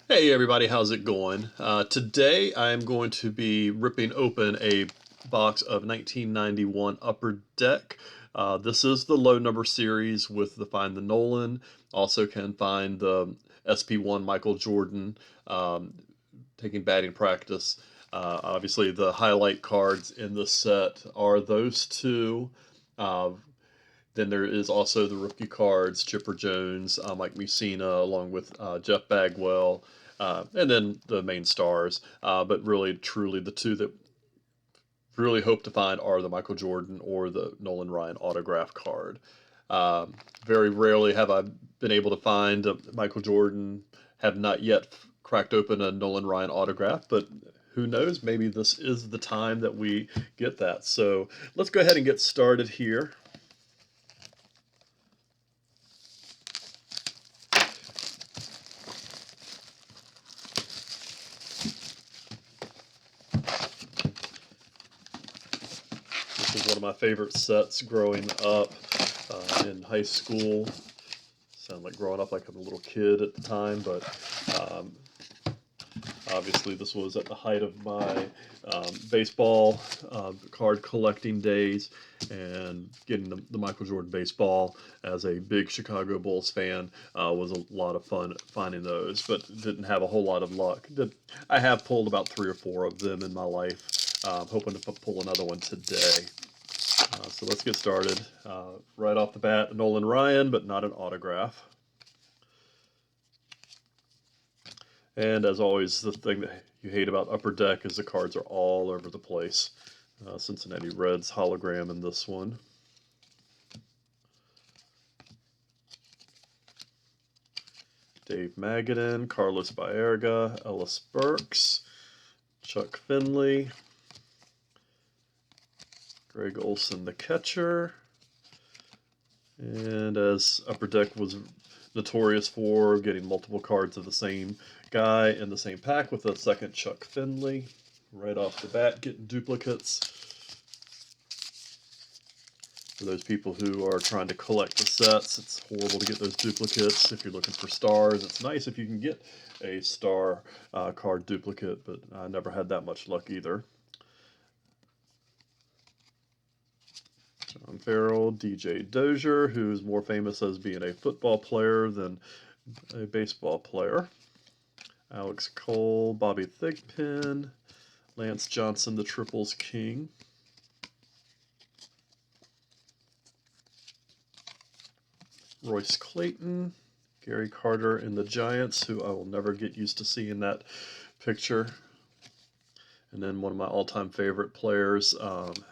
Hey everybody, how's it going? Today I'm going to be ripping open a box of 1991 Upper Deck. This is the low number series with the Find the Nolan. Also can find the SP1 Michael Jordan um, taking batting practice. Obviously the highlight cards in the set are those two. Uh, then there is also the rookie cards, Chipper Jones, Mike Mussina, along with Jeff Bagwell, and then the main stars. But really, truly, the two that really hope to find are the Michael Jordan or the Nolan Ryan autograph card. Um, Very rarely have I been able to find a Michael Jordan. Have not yet cracked open a Nolan Ryan autograph, but who knows? Maybe this is the time that we get that. So let's go ahead and get started here. This is one of my favorite sets growing up in high school. Sound like growing up like a little kid at the time, but um, obviously this was at the height of my baseball card collecting days, and getting the Michael Jordan baseball as a big Chicago Bulls fan was a lot of fun finding those, but didn't have a whole lot of luck. I have pulled about 3 or 4 of them in my life. Hoping to pull another one today. So let's get started. Right off the bat, Nolan Ryan, but not an autograph. And as always, the thing that you hate about Upper Deck is the cards are all over the place. Cincinnati Reds hologram in this one. Dave Magadan, Carlos Baerga, Ellis Burks, Chuck Finley, Greg Olson, the catcher. And as Upper Deck was notorious for, getting multiple cards of the same guy in the same pack with a second Chuck Finley. Right off the bat, getting duplicates. For those people who are trying to collect the sets, it's horrible to get those duplicates. If you're looking for stars, it's nice if you can get a star card duplicate, but I never had that much luck either. John Farrell, DJ Dozier, who's more famous as being a football player than a baseball player. Alex Cole, Bobby Thigpen, Lance Johnson, the Triples King. Royce Clayton, Gary Carter and the Giants, who I will never get used to seeing that picture. And then one of my all-time favorite players,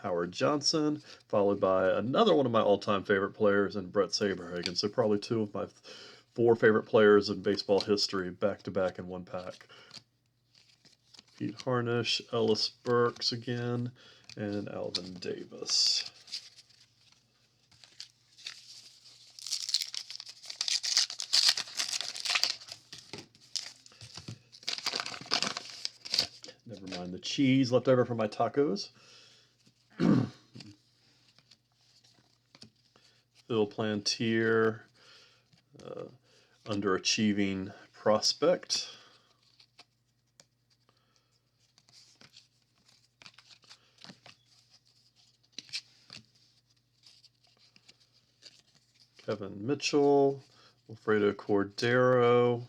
Howard Johnson, followed by another one of my all-time favorite players, and Brett Saberhagen. So probably 2 of my 4 favorite players in baseball history back-to-back in one pack. Pete Harnish, Ellis Burks again, and Alvin Davis. Never mind the cheese left over from my tacos. Phil Plantier, underachieving prospect. Kevin Mitchell, Alfredo Cordero,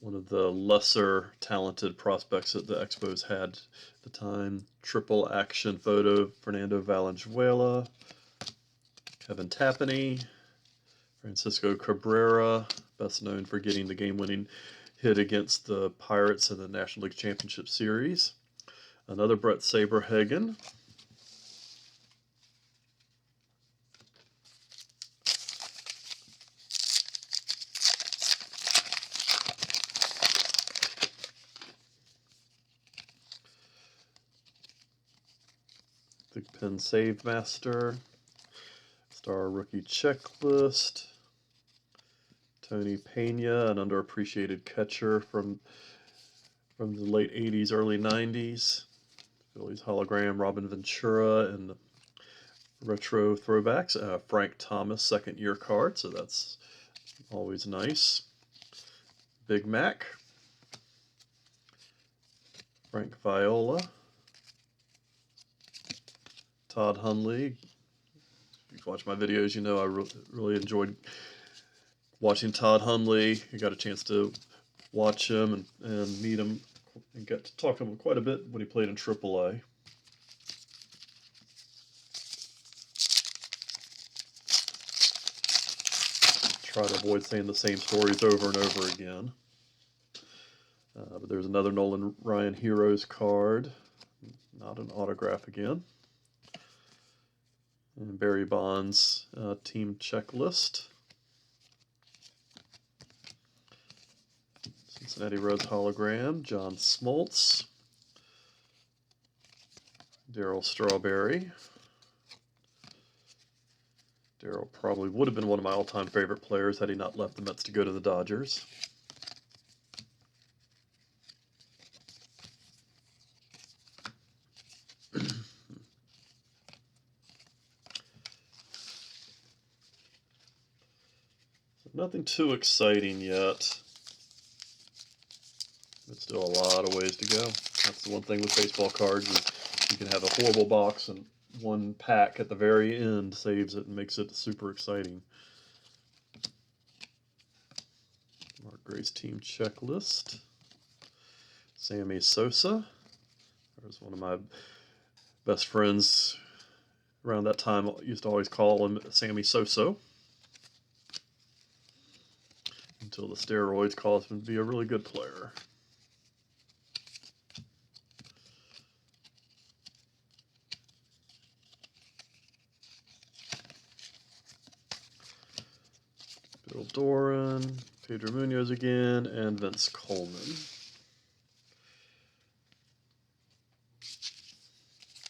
one of the lesser talented prospects that the Expos had at the time. Triple action photo, Fernando Valenzuela, Kevin Tapani, Francisco Cabrera, best known for getting the game-winning hit against the Pirates in the National League Championship Series. Another Brett Saberhagen. Thigpen Save Master, Star Rookie Checklist, Tony Pena, an underappreciated catcher from the late 80s, early 90s. Phillies hologram, Robin Ventura, and the retro throwbacks. Frank Thomas, second year card, so that's always nice. Big Mac, Frank Viola, Todd Hundley. If you've watched my videos, you know I really enjoyed watching Todd Hundley. I got a chance to watch him and meet him and got to talk to him quite a bit when he played in AAA. Try to avoid saying the same stories over and over again. But there's another Nolan Ryan Heroes card, not an autograph again. And Barry Bonds team checklist. Cincinnati Reds hologram, John Smoltz, Darryl Strawberry. Darryl probably would have been one of my all-time favorite players had he not left the Mets to go to the Dodgers. Nothing too exciting yet. But still a lot of ways to go. That's the one thing with baseball cards is you can have a horrible box and one pack at the very end saves it and makes it super exciting. Mark Gray's team checklist. Sammy Sosa. There's one of my best friends around that time. I used to always call him Sammy Soso. Until the steroids caused him to be a really good player. Bill Doran, Pedro Munoz again, and Vince Coleman.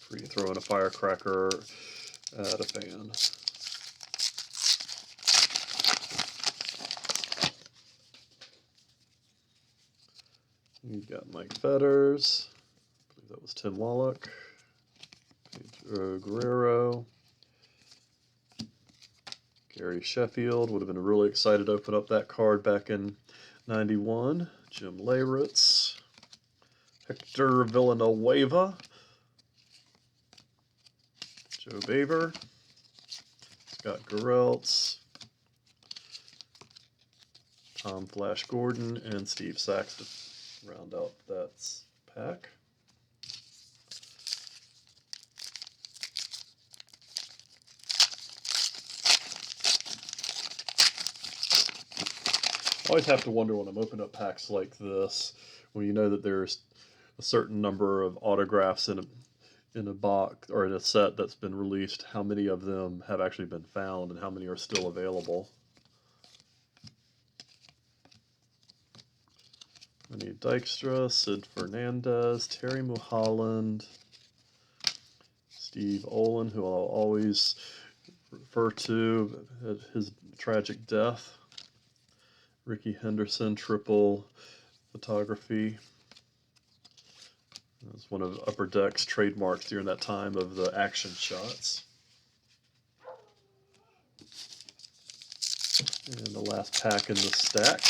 Free to throw in a firecracker at a fan. You've got Mike Fetters, I believe that was Tim Wallach, Pedro Guerrero, Gary Sheffield, would have been really excited to open up that card back in '91, Jim Leyritz, Hector Villanueva, Joe Baver, Scott Gereltz, Tom Flash Gordon, and Steve Saxton. Round out that pack. I always have to wonder when I'm opening up packs like this, when you know that there's a certain number of autographs in a box or in a set that's been released, how many of them have actually been found and how many are still available. Vinny Dykstra, Sid Fernandez, Terry Mulholland, Steve Olin, who I'll always refer to at his tragic death, Ricky Henderson, triple photography. That was one of Upper Deck's trademarks during that time of the action shots. And the last pack in the stack.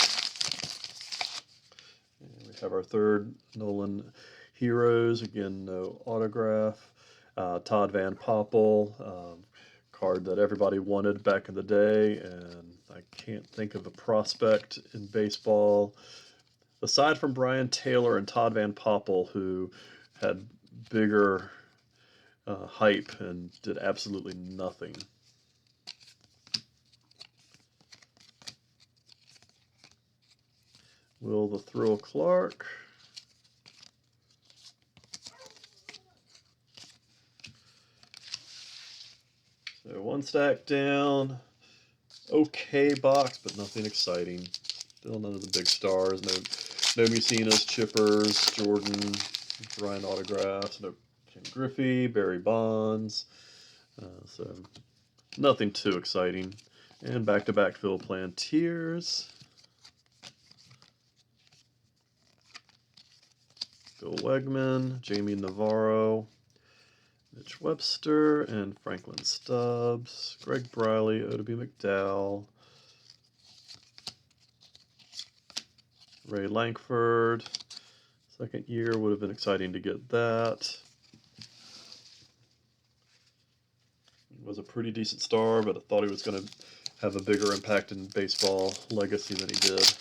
And we have our third Nolan Heroes. Again, no autograph. Todd Van Poppel, card that everybody wanted back in the day, and I can't think of a prospect in baseball aside from Brian Taylor and Todd Van Poppel who had bigger hype and did absolutely nothing. Will the Thrill Clark. So one stack down. Okay box, but nothing exciting. Still none of the big stars. No Mussinas, Chippers, Jordan, Ryan autographs. No Ken Griffey, Barry Bonds. So nothing too exciting. And back-to-back Phil Plantiers. Bill Wegman, Jamie Navarro, Mitch Webster, and Franklin Stubbs, Greg Briley, Oddibe McDowell, Ray Lankford, Second year would have been exciting to get that. He was a pretty decent star, but I thought he was going to have a bigger impact in baseball legacy than he did.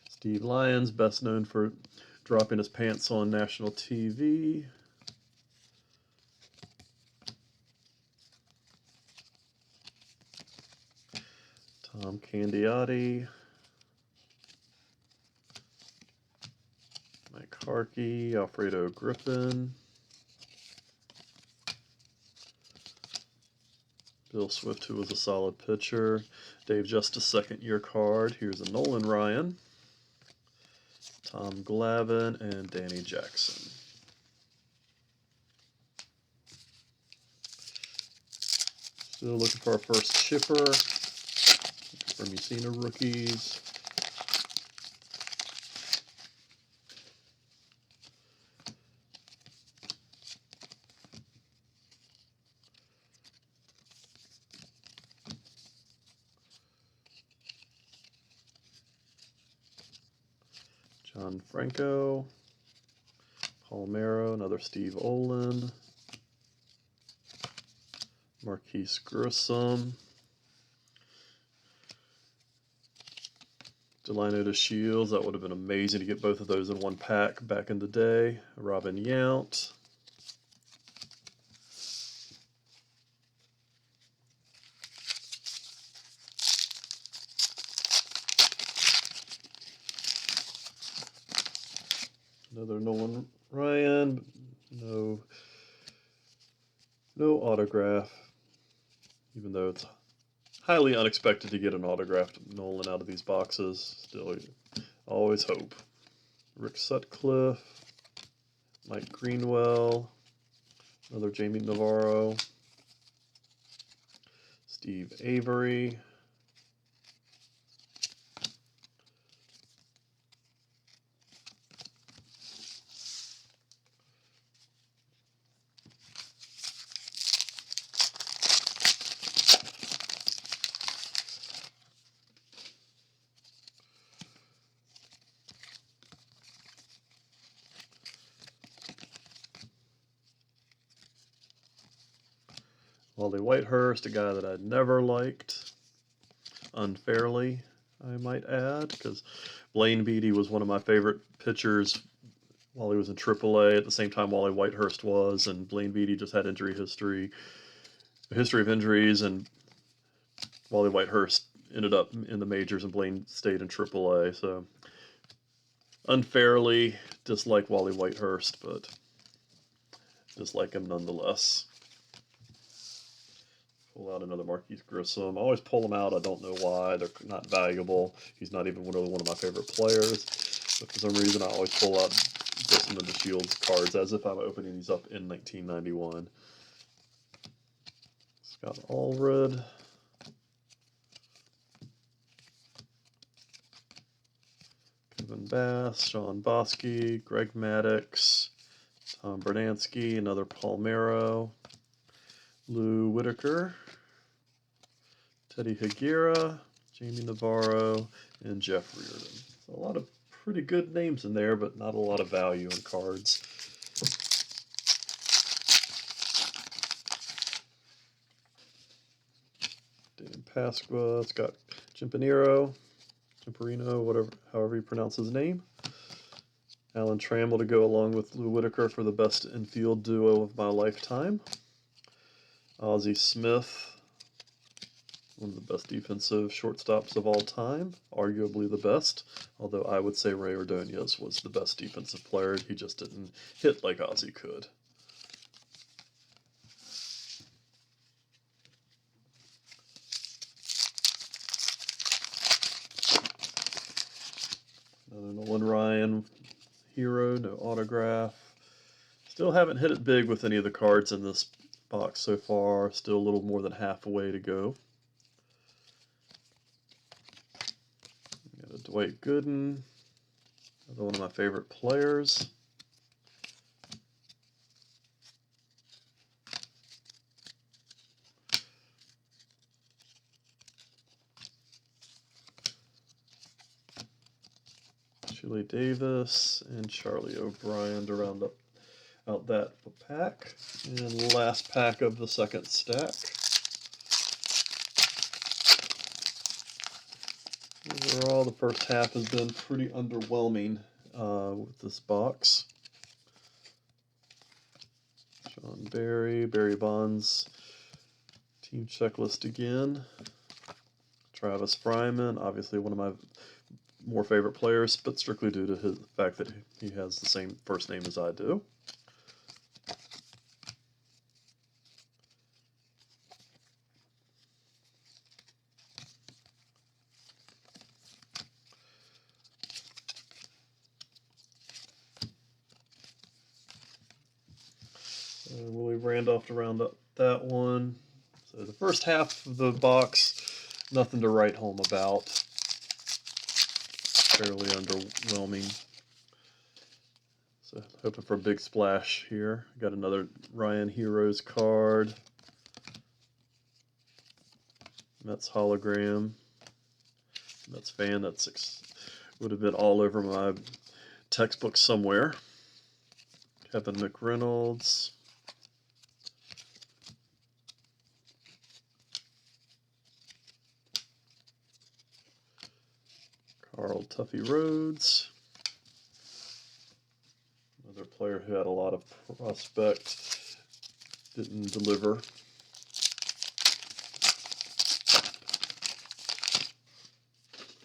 Steve Lyons, best known for dropping his pants on national TV. Tom Candiotti. Mike Harkey, Alfredo Griffin. Bill Swift, who was a solid pitcher. Dave Justice, second-year card. Here's a Nolan Ryan. Tom Glavine and Danny Jackson. Still looking for our first chipper. Looking for Mussina rookies. John Franco, Palmero, another Steve Olin, Marquise Grissom, Delino to Shields. That would have been amazing to get both of those in one pack back in the day. Robin Yount. Another Nolan Ryan, no autograph, even though it's highly unexpected to get an autographed Nolan out of these boxes. Still, always hope. Rick Sutcliffe, Mike Greenwell, another Jamie Navarro, Steve Avery, Wally Whitehurst, a guy that I'd never liked, unfairly, I might add, because Blaine Beatty was one of my favorite pitchers while he was in AAA at the same time Wally Whitehurst was, and Blaine Beatty just had a history of injuries, and Wally Whitehurst ended up in the majors and Blaine stayed in AAA, so unfairly dislike Wally Whitehurst, but dislike him nonetheless. Pull out another Marquise Grissom. I always pull them out. I don't know why. They're not valuable. He's not even really one of my favorite players. But for some reason, I always pull out Grissom and the Shields cards as if I'm opening these up in 1991. Scott Allred. Kevin Bass, Sean Bosky, Greg Maddux, Tom Bernansky, another Palmero, Lou Whitaker, Teddy Higuera, Jamie Navarro, and Jeff Reardon. So a lot of pretty good names in there, but not a lot of value in cards. Dan Pasqua, Scott Chimpanero, however you pronounce his name. Alan Trammell to go along with Lou Whitaker for the best infield duo of my lifetime. Ozzie Smith, one of the best defensive shortstops of all time, arguably the best, although I would say Ray Ordonez was the best defensive player. He just didn't hit like Ozzie could. Another Nolan Ryan hero, no autograph. Still haven't hit it big with any of the cards in this box so far. Still a little more than half a way to go. Got a Dwight Gooden, another one of my favorite players. Chili Davis and Charlie O'Brien to round out that pack. And last pack of the second stack. Overall, the first half has been pretty underwhelming with this box. Sean Barry Bonds, team checklist again. Travis Fryman, obviously one of my more favorite players, but strictly due to the fact that he has the same first name as I do. Willie Randolph to round up that one. So the first half of the box, nothing to write home about. Fairly underwhelming. So hoping for a big splash here. Got another Ryan Heroes card. Mets hologram. Mets fan. Would have been all over my textbook somewhere. Kevin McReynolds. Carl Tuffy Rhodes. Another player who had a lot of prospect, didn't deliver.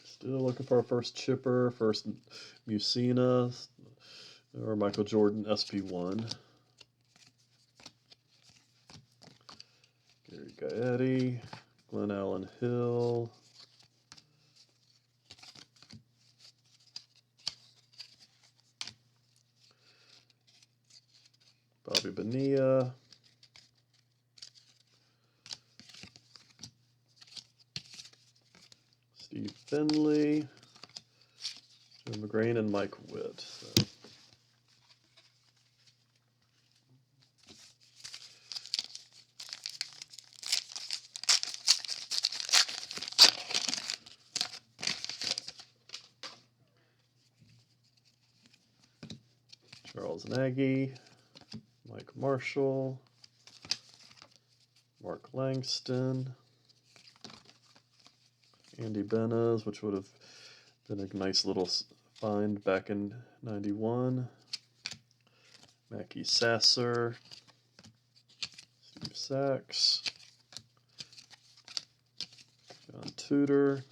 Still looking for our first chipper, first Mussina, or Michael Jordan SP1. Gary Gaetti, Glenn Allen Hill. Bobby Bonilla. Steve Finley. Joe McGrain and Mike Witt. So. Charles Nagy, Mike Marshall, Mark Langston, Andy Benez, which would have been a nice little find back in '91, Mackie Sasser, Steve Sachs, John Tudor,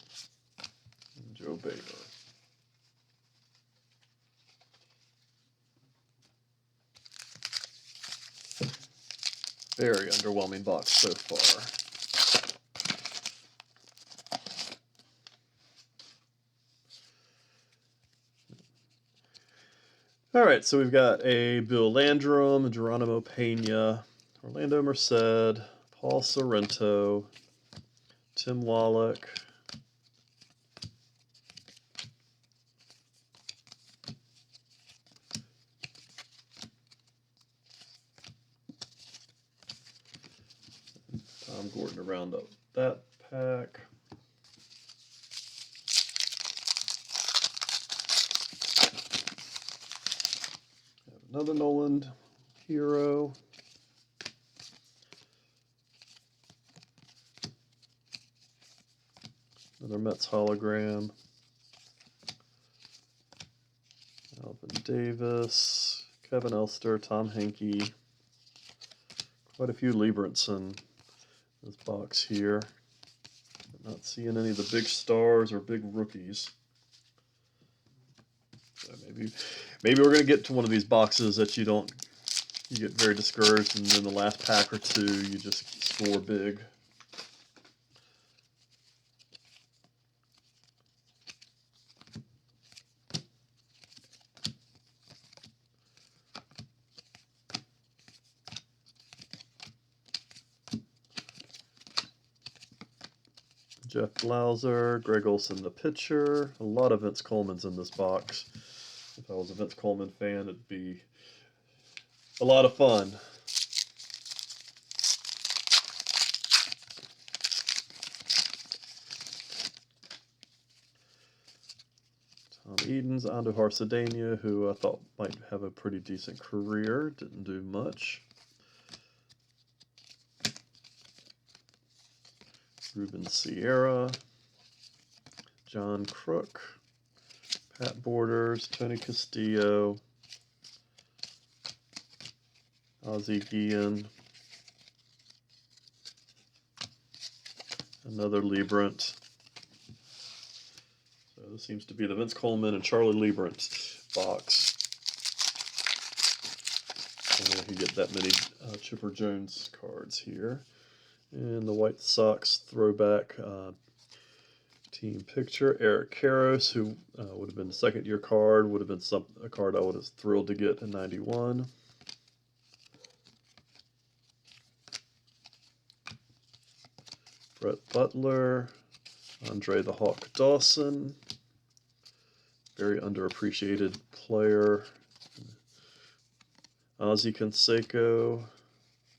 and Joe Baylor. Very underwhelming box so far. All right, so we've got a Bill Landrum, Geronimo Pena, Orlando Merced, Paul Sorrento, Tim Wallach, Tom Gordon to round up that pack. Another Nolan Hero. Another Mets hologram. Alvin Davis, Kevin Elster, Tom Henke. Quite a few Lieberts in this box here. I'm not seeing any of the big stars or big rookies. So maybe we're going to get to one of these boxes that you get very discouraged, and then the last pack or two you just score big. Jeff Blauser, Greg Olson the pitcher. A lot of Vince Coleman's in this box. If I was a Vince Coleman fan, it'd be a lot of fun. Tom Edens, Andujar Cedeno, who I thought might have a pretty decent career, didn't do much. Ruben Sierra, John Crook, Pat Borders, Tony Castillo, Ozzie Guillen, another Liebrant. So this seems to be the Vince Coleman and Charlie Liebrant box. I don't know if you get that many Chipper Jones cards here. And the White Sox throwback team picture. Eric Karros, who would have been a second-year card, would have been a card I would have thrilled to get in '91. Brett Butler, Andre the Hawk Dawson, very underappreciated player. Ozzie Canseco,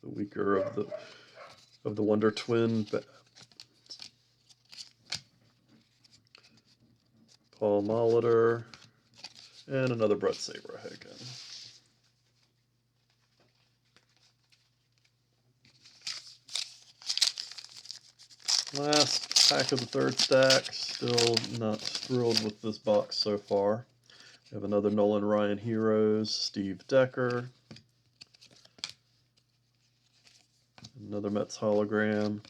the weaker of the Wonder Twin. Paul Molitor, and another Brett Saberhagen. Last pack of the third stack. Still not thrilled with this box so far. We have another Nolan Ryan Heroes, Steve Decker, another Mets hologram,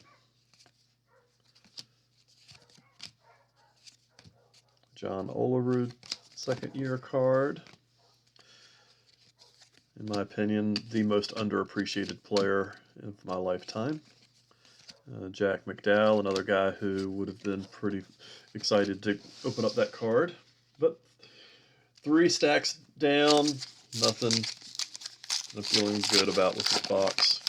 John Olerud, second-year card. In my opinion, the most underappreciated player of my lifetime. Jack McDowell, another guy who would have been pretty excited to open up that card. But 3 stacks down, nothing I'm feeling good about with this box.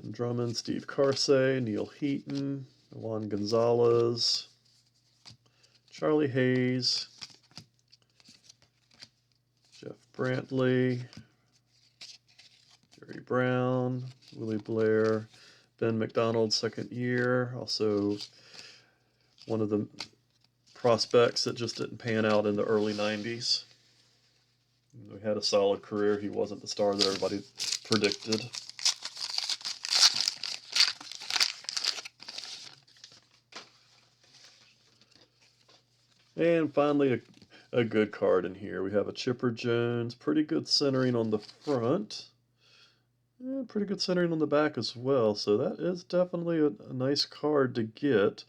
Tim Drummond, Steve Carsey, Neil Heaton, Juan Gonzalez, Charlie Hayes, Jeff Brantley, Jerry Brown, Willie Blair, Ben McDonald, second year, also one of the prospects that just didn't pan out in the early 90s. He had a solid career. He wasn't the star that everybody predicted. And finally, a good card in here. We have a Chipper Jones, pretty good centering on the front, and pretty good centering on the back as well. So that is definitely a nice card to get.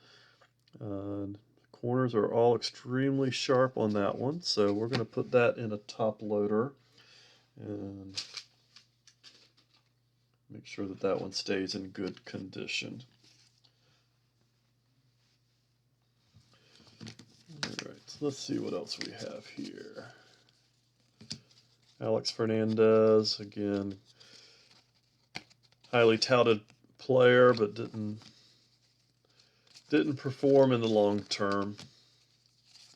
Corners are all extremely sharp on that one, so we're going to put that in a top loader and make sure that that one stays in good condition. Alright, so let's see what else we have here. Alex Fernandez, again, highly touted player, but didn't perform in the long term.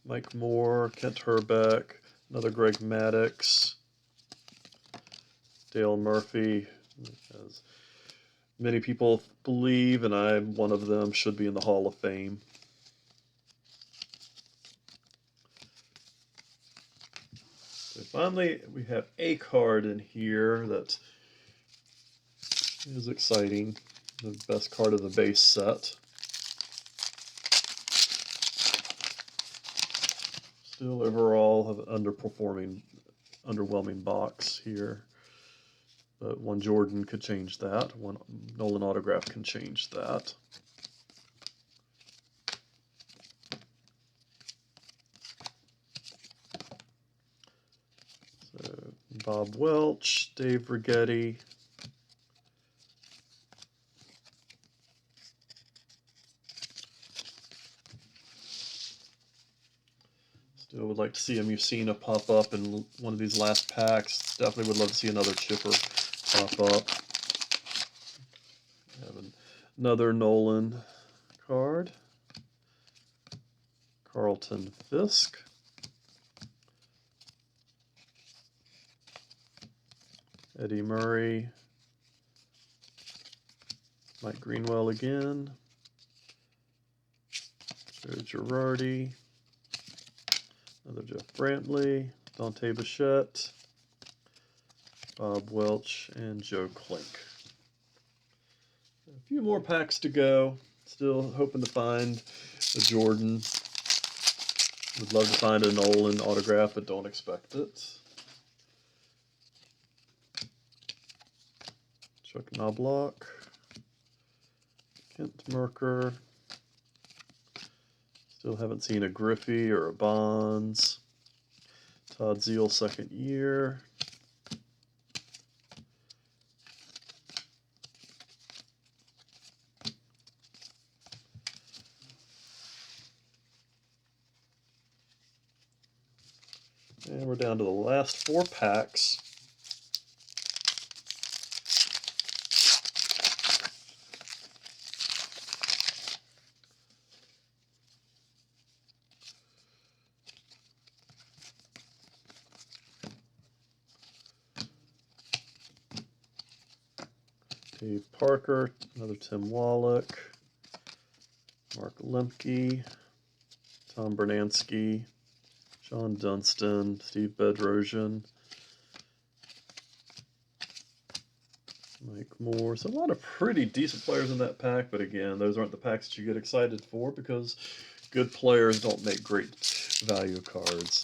Mike Moore, Kent Herbeck, another Greg Maddux, Dale Murphy, as many people believe, and I'm one of them, should be in the Hall of Fame. So finally, we have a card in here that is exciting, the best card of the base set. Still overall have an underwhelming box here. But one Jordan could change that. One Nolan autograph can change that. So Bob Welch, Dave Righetti, still would like to see a Mussina pop up in one of these last packs. Definitely would love to see another Chipper pop up. We have another Nolan card. Carlton Fisk. Eddie Murray. Mike Greenwell again. Joe Girardi. Another Jeff Brantley. Dante Bichette. Bob Welch, and Joe Klink. A few more packs to go. Still hoping to find a Jordan. Would love to find a Nolan autograph, but don't expect it. Chuck Knobloch. Kent Merker. Still haven't seen a Griffey or a Bonds. Todd Zeile, second year. And we're down to the last 4 packs. Dave Parker, another Tim Wallach, Mark Lemke, Tom Bernansky, Sean Dunston, Steve Bedrosian, Mike Moore. So a lot of pretty decent players in that pack, but again, those aren't the packs that you get excited for because good players don't make great value cards.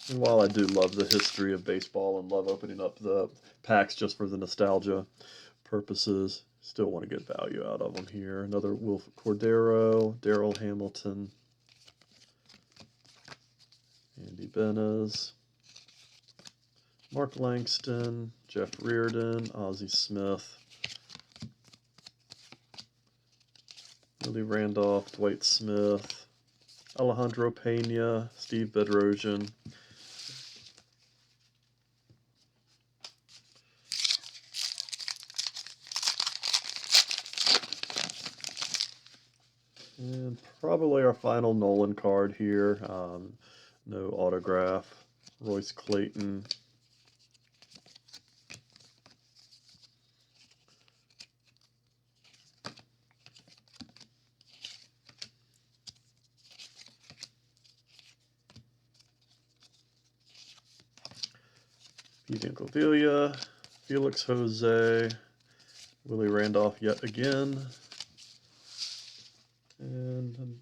And while I do love the history of baseball and love opening up the packs just for the nostalgia purposes, still want to get value out of them here. Another Wilf Cordero, Darrell Hamilton, Andy Benez, Mark Langston, Jeff Reardon, Ozzie Smith, Willie Randolph, Dwight Smith, Alejandro Pena, Steve Bedrosian, and probably our final Nolan card here. No autograph. Royce Clayton. Pete Incaviglia, Felix Jose, Willie Randolph yet again, and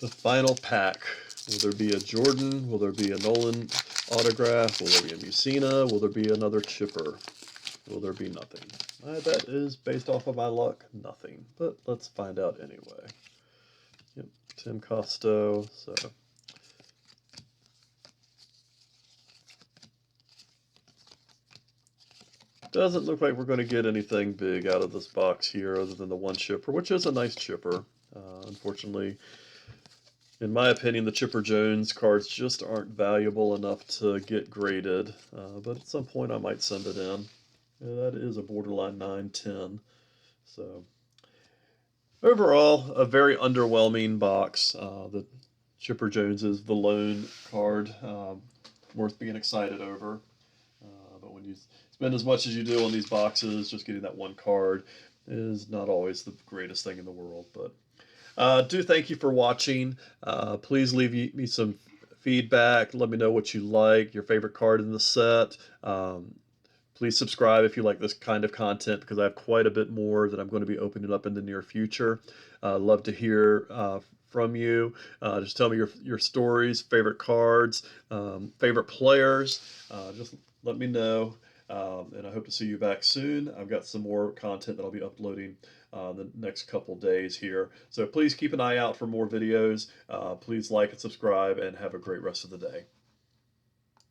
the final pack. Will there be a Jordan? Will there be a Nolan autograph? Will there be a Mussina? Will there be another chipper? Will there be nothing? My bet is, based off of my luck, nothing. But let's find out anyway. Yep, Tim Costo, so... Doesn't look like we're going to get anything big out of this box here other than the one chipper, which is a nice chipper. Unfortunately, in my opinion, the Chipper Jones cards just aren't valuable enough to get graded, but at some point I might send it in. Yeah, that is a borderline 9/10. So overall, a very underwhelming box. The Chipper Jones is the lone card worth being excited over. But when you spend as much as you do on these boxes, just getting that one card is not always the greatest thing in the world. But do thank you for watching. Please leave me some feedback. Let me know what you like, your favorite card in the set. Please subscribe if you like this kind of content, because I have quite a bit more that I'm going to be opening up in the near future. Love to hear from you. Just tell me your stories, favorite cards, favorite players. Just let me know. And I hope to see you back soon. I've got some more content that I'll be uploading the next couple days here. So please keep an eye out for more videos. Please like and subscribe, and have a great rest of the day.